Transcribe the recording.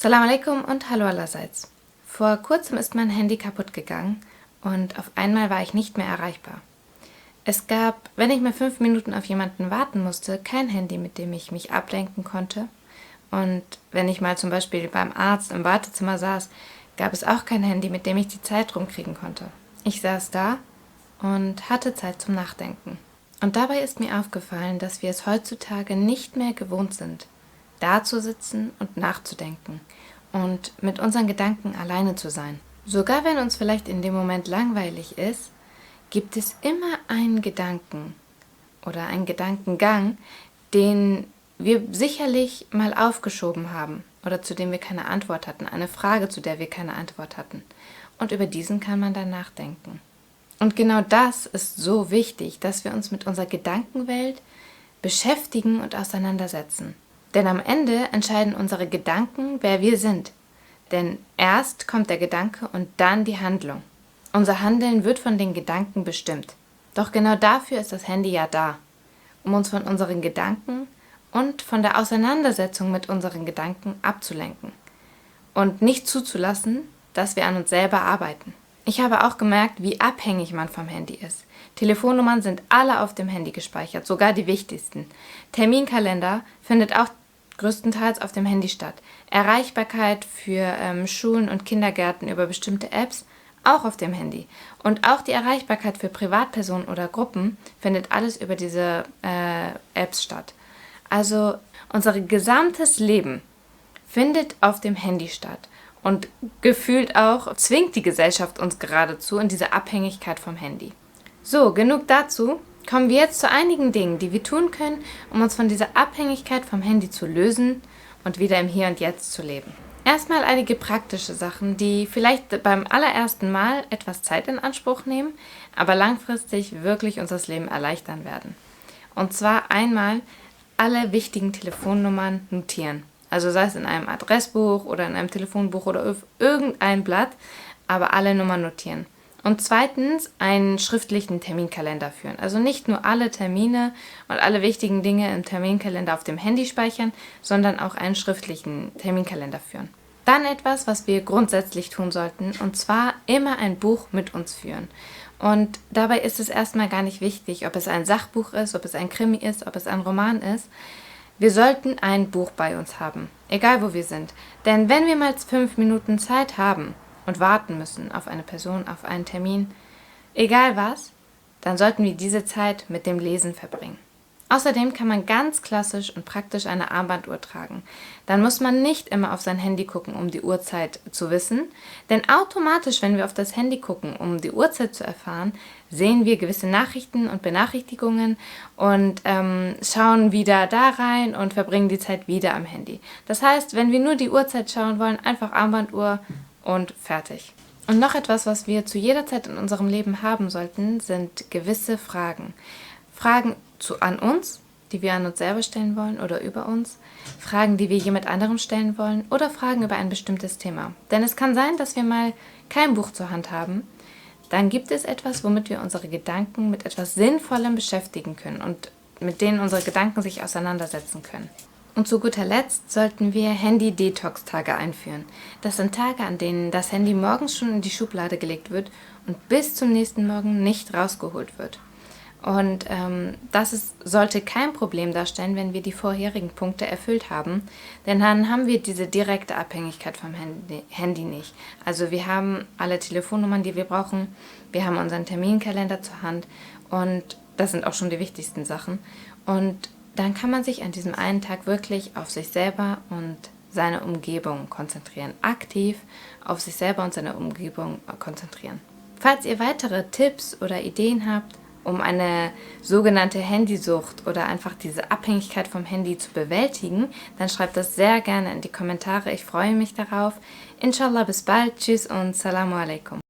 Salam alaikum und hallo allerseits. Vor kurzem ist mein Handy kaputt gegangen und auf einmal war ich nicht mehr erreichbar. Es gab, wenn ich mal 5 Minuten auf jemanden warten musste, kein Handy, mit dem ich mich ablenken konnte. Und wenn ich mal zum Beispiel beim Arzt im Wartezimmer saß, gab es auch kein Handy, mit dem ich die Zeit rumkriegen konnte. Ich saß da und hatte Zeit zum Nachdenken. Und dabei ist mir aufgefallen, dass wir es heutzutage nicht mehr gewohnt sind, da zu sitzen und nachzudenken und mit unseren Gedanken alleine zu sein. Sogar wenn uns vielleicht in dem Moment langweilig ist, gibt es immer einen Gedanken oder einen Gedankengang, den wir sicherlich mal aufgeschoben haben oder zu dem wir keine Antwort hatten, eine Frage, zu der wir keine Antwort hatten. Und über diesen kann man dann nachdenken. Und genau das ist so wichtig, dass wir uns mit unserer Gedankenwelt beschäftigen und auseinandersetzen. Denn am Ende entscheiden unsere Gedanken, wer wir sind. Denn erst kommt der Gedanke und dann die Handlung. Unser Handeln wird von den Gedanken bestimmt. Doch genau dafür ist das Handy ja da, um uns von unseren Gedanken und von der Auseinandersetzung mit unseren Gedanken abzulenken und nicht zuzulassen, dass wir an uns selber arbeiten. Ich habe auch gemerkt, wie abhängig man vom Handy ist. Telefonnummern sind alle auf dem Handy gespeichert, sogar die wichtigsten. Terminkalender findet auch größtenteils auf dem Handy statt. Erreichbarkeit für Schulen und Kindergärten über bestimmte Apps auch auf dem Handy. Und auch die Erreichbarkeit für Privatpersonen oder Gruppen findet alles über diese Apps statt. Also unser gesamtes Leben findet auf dem Handy statt. Und gefühlt auch zwingt die Gesellschaft uns geradezu in diese Abhängigkeit vom Handy. So, genug dazu. Kommen wir jetzt zu einigen Dingen, die wir tun können, um uns von dieser Abhängigkeit vom Handy zu lösen und wieder im Hier und Jetzt zu leben. Erstmal einige praktische Sachen, die vielleicht beim allerersten Mal etwas Zeit in Anspruch nehmen, aber langfristig wirklich unser Leben erleichtern werden. Und zwar einmal alle wichtigen Telefonnummern notieren. Also sei es in einem Adressbuch oder in einem Telefonbuch oder auf irgendein Blatt, aber alle Nummern notieren. Und zweitens einen schriftlichen Terminkalender führen. Also nicht nur alle Termine und alle wichtigen Dinge im Terminkalender auf dem Handy speichern, sondern auch einen schriftlichen Terminkalender führen. Dann etwas, was wir grundsätzlich tun sollten, und zwar immer ein Buch mit uns führen. Und dabei ist es erstmal gar nicht wichtig, ob es ein Sachbuch ist, ob es ein Krimi ist, ob es ein Roman ist. Wir sollten ein Buch bei uns haben, egal wo wir sind. Denn wenn wir mal 5 Minuten Zeit haben und warten müssen auf eine Person, auf einen Termin, egal was, dann sollten wir diese Zeit mit dem Lesen verbringen. Außerdem kann man ganz klassisch und praktisch eine Armbanduhr tragen. Dann muss man nicht immer auf sein Handy gucken, um die Uhrzeit zu wissen. Denn automatisch, wenn wir auf das Handy gucken, um die Uhrzeit zu erfahren, sehen wir gewisse Nachrichten und Benachrichtigungen und schauen wieder da rein und verbringen die Zeit wieder am Handy. Das heißt, wenn wir nur die Uhrzeit schauen wollen, einfach Armbanduhr und fertig. Und noch etwas, was wir zu jeder Zeit in unserem Leben haben sollten, sind gewisse Fragen. Fragen an uns, die wir an uns selber stellen wollen oder über uns, Fragen, die wir jemand anderem stellen wollen oder Fragen über ein bestimmtes Thema. Denn es kann sein, dass wir mal kein Buch zur Hand haben. Dann gibt es etwas, womit wir unsere Gedanken mit etwas Sinnvollem beschäftigen können und mit denen unsere Gedanken sich auseinandersetzen können. Und zu guter Letzt sollten wir Handy-Detox-Tage einführen. Das sind Tage, an denen das Handy morgens schon in die Schublade gelegt wird und bis zum nächsten Morgen nicht rausgeholt wird. Und sollte kein Problem darstellen, wenn wir die vorherigen Punkte erfüllt haben, denn dann haben wir diese direkte Abhängigkeit vom Handy nicht. Also wir haben alle Telefonnummern, die wir brauchen, wir haben unseren Terminkalender zur Hand und das sind auch schon die wichtigsten Sachen. Und dann kann man sich an diesem einen Tag wirklich auf sich selber und seine Umgebung konzentrieren, aktiv auf sich selber und seine Umgebung konzentrieren. Falls ihr weitere Tipps oder Ideen habt, um eine sogenannte Handysucht oder einfach diese Abhängigkeit vom Handy zu bewältigen, dann schreibt das sehr gerne in die Kommentare. Ich freue mich darauf. Inshallah, bis bald. Tschüss und Salamu alaikum.